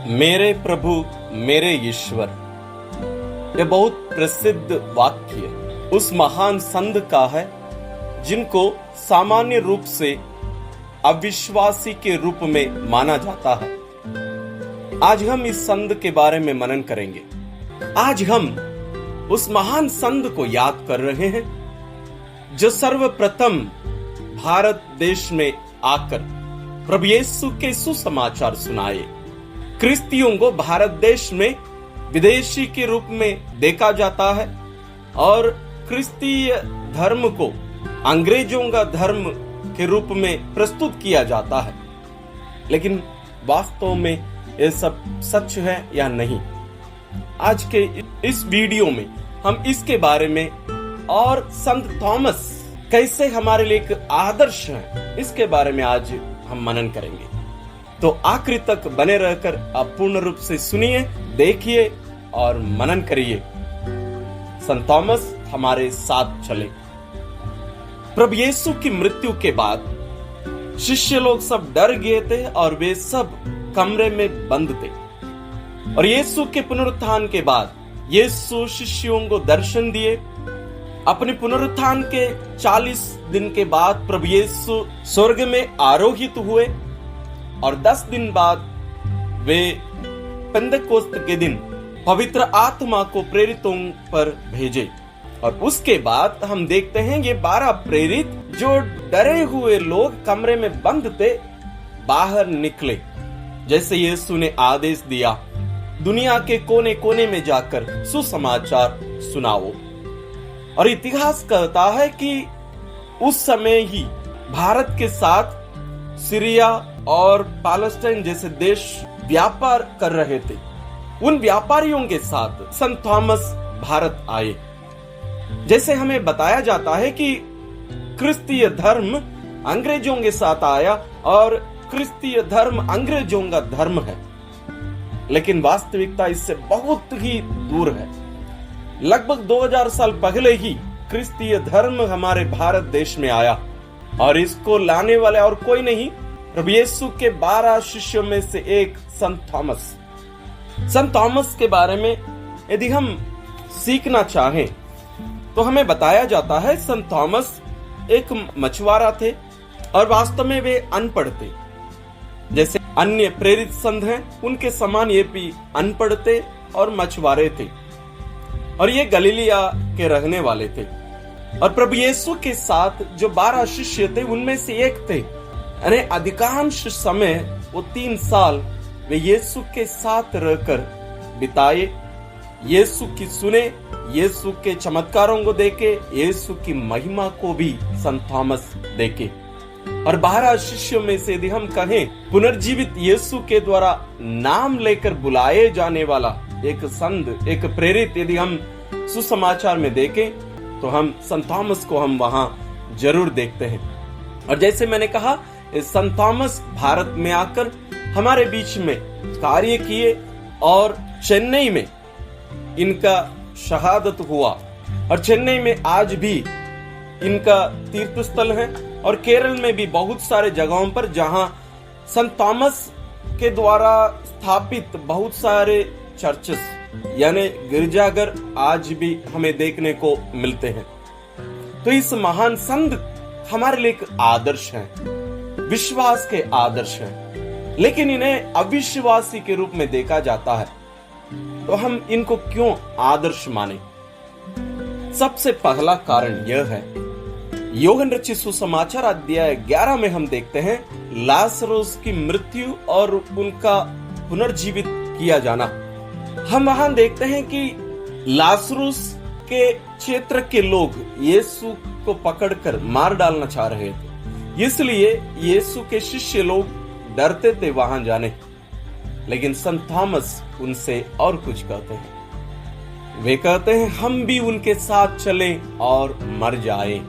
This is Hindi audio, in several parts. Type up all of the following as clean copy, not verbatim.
मेरे प्रभु मेरे ईश्वर, यह बहुत प्रसिद्ध वाक्य उस महान संत का है जिनको सामान्य रूप से अविश्वासी के रूप में माना जाता है। आज हम इस संत के बारे में मनन करेंगे। आज हम उस महान संत को याद कर रहे हैं जो सर्वप्रथम भारत देश में आकर प्रभु यीशु के सुसमाचार सुनाए। क्रिस्तियों को भारत देश में विदेशी के रूप में देखा जाता है और क्रिस्तीय धर्म को अंग्रेजों का धर्म के रूप में प्रस्तुत किया जाता है, लेकिन वास्तव में यह सब सच है या नहीं। आज के इस वीडियो में हम इसके बारे में और संत थॉमस कैसे हमारे लिए एक आदर्श है, इसके बारे में आज हम मनन करेंगे। तो आखिरी तक बने रहकर आप पूर्ण रूप से सुनिए, देखिए और मनन करिए। संत थॉमस हमारे साथ चले। प्रभु यीशु की मृत्यु के बाद शिष्य लोग सब डर गए थे और वे सब कमरे में बंद थे। और यीशु के पुनरुत्थान के बाद यीशु शिष्यों को दर्शन दिए। अपने पुनरुत्थान के 40 दिन के बाद प्रभु यीशु स्वर्ग में आरोहित हुए और 10 दिन बाद वे पेंतेकोस्त के दिन पवित्र आत्मा को प्रेरितों पर भेजे। और उसके बाद हम देखते हैं ये 12 प्रेरित जो डरे हुए लोग कमरे में बंद थे बाहर निकले, जैसे यीशु ने आदेश दिया, दुनिया के कोने कोने में जाकर सुसमाचार सुनाओ। और इतिहास कहता है कि उस समय ही भारत के साथ सीरिया और पैलेस्टाइन जैसे देश व्यापार कर रहे थे। उन व्यापारियों के साथ संत थॉमस भारत आए। जैसे हमें बताया जाता है कि क्रिस्तीय धर्म अंग्रेजों के साथ आया और क्रिस्तीय धर्म अंग्रेजों का धर्म है, लेकिन वास्तविकता इससे बहुत ही दूर है। लगभग 2000 साल पहले ही क्रिस्तीय धर्म हमारे भारत देश में आया और इसको लाने वाले और कोई नहीं, प्रभु यीशु के 12 शिष्यों में से एक संत थॉमस। संत थॉमस के बारे में यदि हम सीखना चाहें तो हमें बताया जाता है संत थॉमस एक मछुआरा थे और वास्तव में वे अनपढ़ थे। जैसे अन्य प्रेरित संत हैं उनके समान ये भी अनपढ़ थे और मछुआरे थे और ये गलीलिया के रहने वाले थे। और प्रभु यीशु के साथ जो 12 शिष्य थे उनमें से एक थे। यानी अधिकांश समय वो 3 साल वे यीशु के साथ रहकर बिताए, यीशु की सुने, यीशु के चमत्कारों को देखे, यीशु की महिमा को भी संत थॉमस देखे। और 12 शिष्यों में से यदि हम कहें पुनर्जीवित यीशु के द्वारा नाम लेकर बुलाए जाने वाला एक संत, एक प्रेरित यदि हम सुसमाचार में देखें तो हम संत थॉमस को हम वहां जरूर देखते हैं। और जैसे मैंने कहा, संत थॉमस भारत में आकर हमारे बीच में कार्य किए और चेन्नई में इनका शहादत हुआ और चेन्नई में आज भी इनका तीर्थ स्थल है और केरल में भी बहुत सारे जगहों पर जहां संत थॉमस के द्वारा स्थापित बहुत सारे चर्चेस यानी गिरजाघर आज भी हमें देखने को मिलते हैं। तो इस महान संत हमारे लिए एक आदर्श है, विश्वास के आदर्श है, लेकिन इन्हें अविश्वासी के रूप में देखा जाता है। तो हम इनको क्यों आदर्श माने? सबसे पहला कारण यह है, योहन रचित सुसमाचार अध्याय 11 में हम देखते हैं लाजरस की मृत्यु और उनका पुनर्जीवित किया जाना। हम वहां देखते हैं कि लाजरस के क्षेत्र के लोग यीशु को पकड़कर मार डालना चाह रहे थे, इसलिए यीशु के शिष्य लोग डरते थे वहां जाने। लेकिन संत थॉमस उनसे और कुछ कहते हैं। वे कहते हैं हम भी उनके साथ चलें और मर जाएं।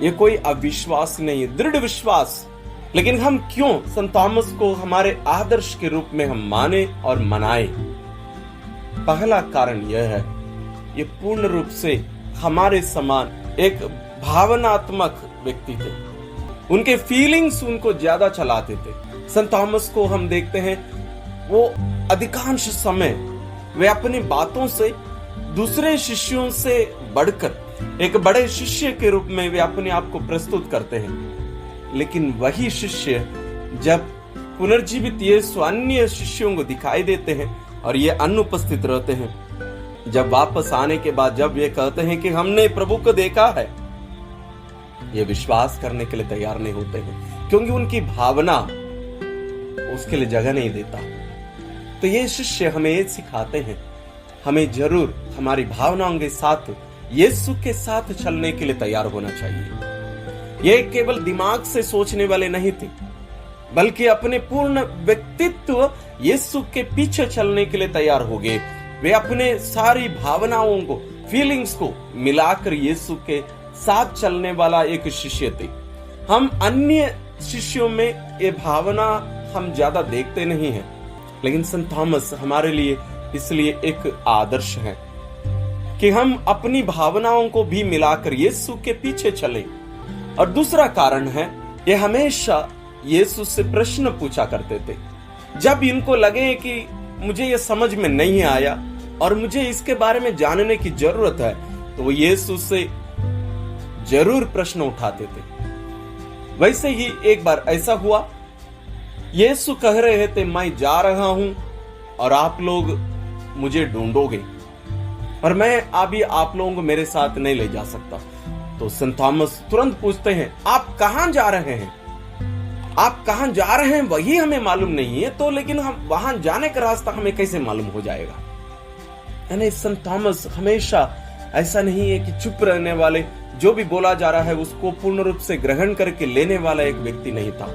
ये कोई अविश्वास नहीं, दृढ़ विश्वास। लेकिन हम क्यों संत थॉमस को हमारे आदर्श के रूप में हम माने और मनाएं? पहला कारण यह है, ये पूर्ण रूप से हमारे समान एक भावनात्मक व्यक्ति थे। उनके फीलिंग्स उनको ज्यादा चलाते थे। संत थॉमस को हम देखते हैं वो अधिकांश समय वे अपनी बातों से दूसरे शिष्यों से बढ़कर एक बड़े शिष्य के रूप में वे अपने आप को प्रस्तुत करते हैं। लेकिन वही शिष्य जब पुनर्जीवित यीशु अन्य शिष्यों को दिखाई देते हैं और ये अनुपस्थित रहते हैं, जब वापस आने के बाद जब ये कहते हैं कि हमने प्रभु को देखा है, ये विश्वास करने के लिए तैयार नहीं होते हैं, क्योंकि उनकी भावना उसके लिए जगह नहीं देता। तो ये शिष्य हमें ये सिखाते हैं, हमें जरूर हमारी भावनाओं के साथ यीशु के साथ चलने के लिए तैयार होना चाहिए। ये केवल दिमाग से सोचने वाले नहीं थे, बल्कि अपने पूर्ण व्यक्तित्व यीशु के पीछे चलने के लिए तैयार हो गए। वे अपने सारी भावनाओं को, फीलिंग्स को मिलाकर यीशु के साथ चलने वाला एक शिष्य थे। हम अन्य शिष्यों में ये भावना हम ज्यादा देखते नहीं हैं, लेकिन संत थॉमस हमारे लिए इसलिए एक आदर्श है कि हम अपनी भावनाओं को भी मिलाकर यीशु के पीछे चले। और दूसरा कारण है, ये हमेशा यीशु से प्रश्न पूछा करते थे। जब इनको लगे कि मुझे ये समझ में नहीं आया और मुझे इसके बारे में जानने की जरूरत है, तो वो यीशु से जरूर प्रश्न उठाते थे। वैसे ही एक बार ऐसा हुआ, यीशु कह रहे थे, मैं जा रहा हूं और आप लोग मुझे ढूंढोगे और मैं अभी आप लोगों को मेरे साथ नहीं ले जा सकता। तो संत थॉमस तुरंत पूछते हैं, आप कहां जा रहे हैं? आप कहां जा रहे हैं वही हमें मालूम नहीं है, तो लेकिन हम वहां जाने का रास्ता हमें कैसे मालूम हो जाएगा? यानी संत थॉमस हमेशा ऐसा नहीं है कि चुप रहने वाले, जो भी बोला जा रहा है उसको पूर्ण रूप से ग्रहण करके लेने वाला एक व्यक्ति नहीं था,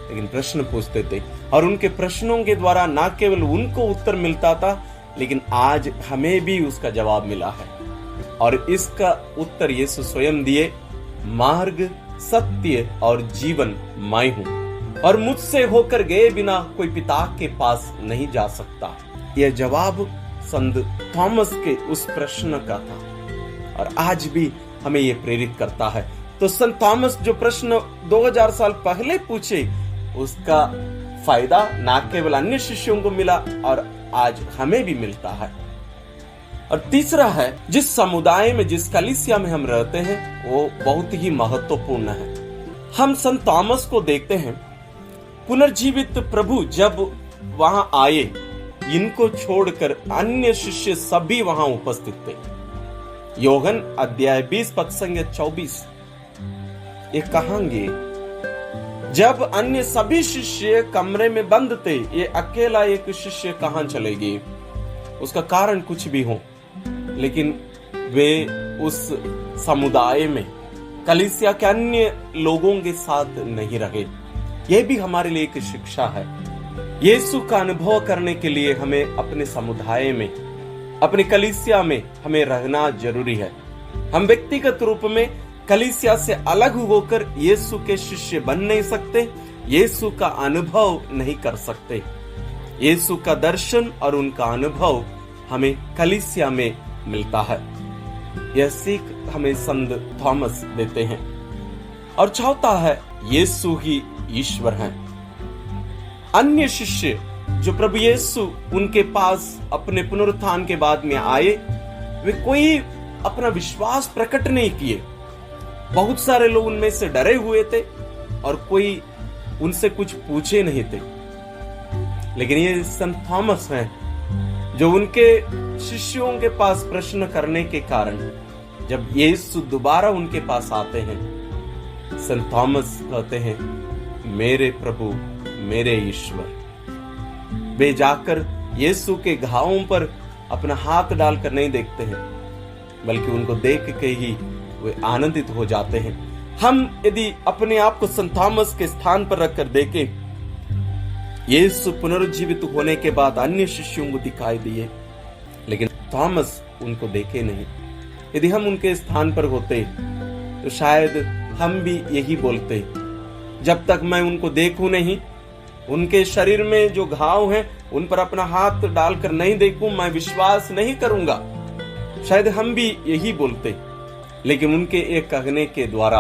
लेकिन प्रश्न पूछते थे और उनके प्रश्नों के द्वारा न केवल उनको उत्तर मिलता था, लेकिन आज हमें भी उसका जवाब मिला है। और इसका उत्तर यीशु स्वयं दिए, मार्ग, सत्य और जीवन मैं हूं और मुझसे होकर गए बिना कोई पिता के पास नहीं जा सकता। यह जवाब संत थॉमस के उस प्रश्न का था और आज भी हमें यह प्रेरित करता है। तो संत थॉमस जो प्रश्न 2000 साल पहले पूछे, उसका फायदा न केवल अन्य शिष्यों को मिला और आज हमें भी मिलता है। और तीसरा है, जिस समुदाय में, जिस कलीसिया में हम रहते हैं, वो बहुत ही महत्वपूर्ण है। हम संत थॉमस को देखते हैं, पुनर्जीवित प्रभु जब वहां आए, इनको छोड़कर अन्य शिष्य सभी वहां उपस्थित थे। योहन अध्याय 20 पद संख्या 24 ये कहांगे, जब अन्य सभी शिष्य कमरे में बंद थे, ये अकेला एक शिष्य कहां चले गए? उसका कारण कुछ भी हो, लेकिन वे उस समुदाय में कलीसिया के अन्य लोगों के साथ नहीं रहे। यह भी हमारे लिए एक शिक्षा है। यीशु का अनुभव करने के लिए हमें अपने समुदाय में, अपने कलीसिया में हमें रहना जरूरी है। हम व्यक्तिगत रूप में कलीसिया से अलग होकर यीशु के शिष्य बन नहीं सकते, यीशु का अनुभव नहीं कर सकते। यीशु का दर्शन और उनका अनुभव हमें कलीसिया में मिलता है। यह सीख हमें संत थॉमस देते हैं। और चौथा है, यीशु ही ईश्वर हैं। अन्य शिष्य जो प्रभु यीशु उनके पास अपने पुनरुत्थान के बाद में आए, वे कोई अपना विश्वास प्रकट नहीं किए। बहुत सारे लोग उनमें से डरे हुए थे और कोई उनसे कुछ पूछे नहीं थे। लेकिन ये संत थॉमस हैं जो उनके शिष्यों के पास प्रश्न करने के कारण जब यीशु दोबारा उनके पास आते हैं, संत थॉमस कहते हैं, मेरे प्रभु, मेरे ईश्वर। वे जाकर यीशु के घावों पर अपना हाथ डालकर नहीं देखते हैं, बल्कि उनको देख के ही वे आनंदित हो जाते हैं। हम यदि अपने आप को संत थॉमस के स्थान पर रखकर देखें, यीशु पुनरुज्जीवित होने के बाद अन्य शिष्यों को दिखाई दिए, लेकिन थॉमस उनको देखे नहीं। यदि हम उनके स्थान पर होते तो शायद हम भी यही बोलते, जब तक मैं उनको देखूं नहीं, उनके शरीर में जो घाव हैं उन पर अपना हाथ डालकर नहीं देखूं, मैं विश्वास नहीं करूंगा। शायद हम भी यही बोलते, लेकिन उनके एक कहने के द्वारा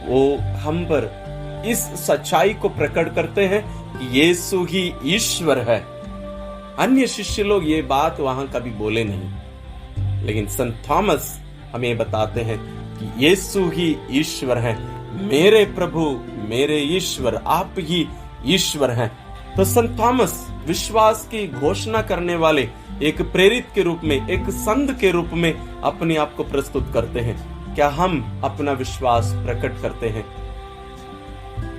वो हम पर इस सच्चाई को प्रकट करते हैं कि यीशु ही ईश्वर है। अन्य शिष्य लोग ये बात वहां कभी बोले नहीं, लेकिन संत थॉमस हमें बताते हैं कि यीशु ही ईश्वर है, मेरे प्रभु, मेरे ईश्वर, आप ही ईश्वर हैं। तो संत थॉमस विश्वास की घोषणा करने वाले एक प्रेरित के रूप में, एक संत के रूप में अपने आप को प्रस्तुत करते हैं। क्या हम अपना विश्वास प्रकट करते हैं?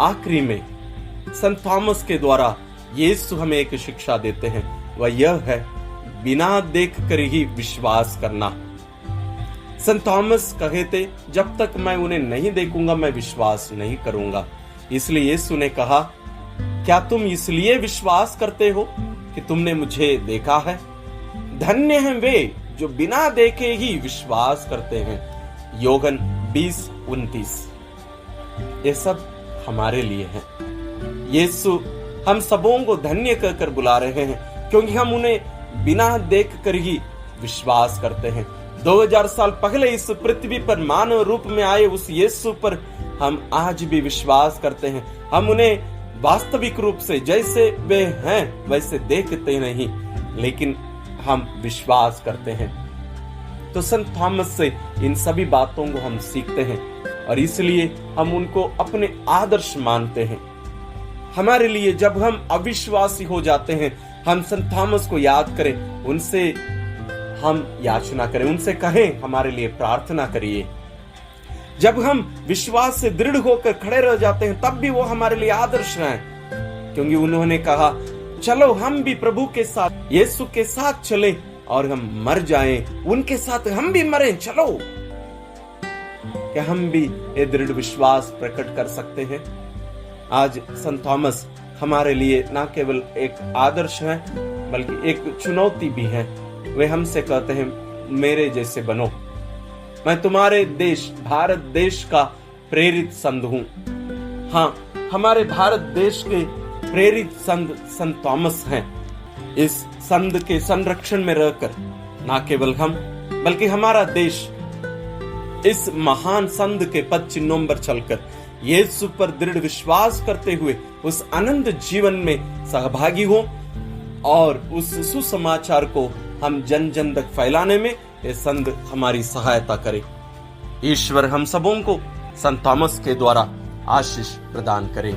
आखिरी में संत थॉमस के द्वारा यीशु हमें एक शिक्षा देते हैं, वह यह है बिना देख कर ही विश्वास करना। संत थॉमस कहे थे, जब तक मैं उन्हें नहीं देखूंगा मैं विश्वास नहीं करूंगा। इसलिए यीशु ने कहा, क्या तुम इसलिए विश्वास करते हो कि तुमने मुझे देखा है? धन्य हैं वे जो बिना देखे ही विश्वास करते हैं। योहन 20:29। ये सब हमारे लिए है। यीशु हम सबों को धन्य कहकर बुला रहे हैं, क्योंकि हम उन्हें बिना देख कर ही विश्वास करते हैं। 2000 साल पहले इस पृथ्वी पर मानव रूप में आए उस यीशु पर हम आज भी विश्वास करते हैं। हम उन्हें वास्तविक रूप से जैसे वे हैं वैसे देखते नहीं, लेकिन हम विश्वास करते हैं। तो संत थॉमस से इन सभी बातों को हम सीखते हैं और इसलिए हम उनको अपने आदर्श मानते हैं। हमारे लिए जब हम अविश्वासी हो जाते हैं, हम संत थॉमस को याद करें, उनसे हम याचना करें, उनसे कहें हमारे लिए प्रार्थना करिए। जब हम विश्वास से दृढ़ होकर खड़े रह जाते हैं, तब भी वो हमारे लिए आदर्श हैं, क्योंकि उन्होंने कहा, चलो हम भी प्रभु के साथ, यीशु के साथ चलें और हम मर जाएं, उनके साथ हम भी मरें। चलो, क्या हम भी ये दृढ़ विश्वास प्रकट कर सकते हैं? आज संत थॉमस हमारे लिए न केवल एक आदर्श है, बल्कि एक चुनौती भी है। वे हमसे कहते हैं, मेरे जैसे बनो। मैं तुम्हारे देश भारत देश का प्रेरित संत हूं। हाँ, हमारे भारत देश के प्रेरित संत थॉमस हैं। इस संत के संरक्षण में रहकर न केवल हम, बल्कि हमारा देश इस महान संत के पद चिन्हों पर चलकर यीशु पर दृढ़ विश्वास करते हुए उस आनंद जीवन में सहभागी हो और उस सुसमाचार को हम जन जन तक फैलाने में ये संत हमारी सहायता करे। ईश्वर हम सबों को संत थॉमस के द्वारा आशीष प्रदान करे।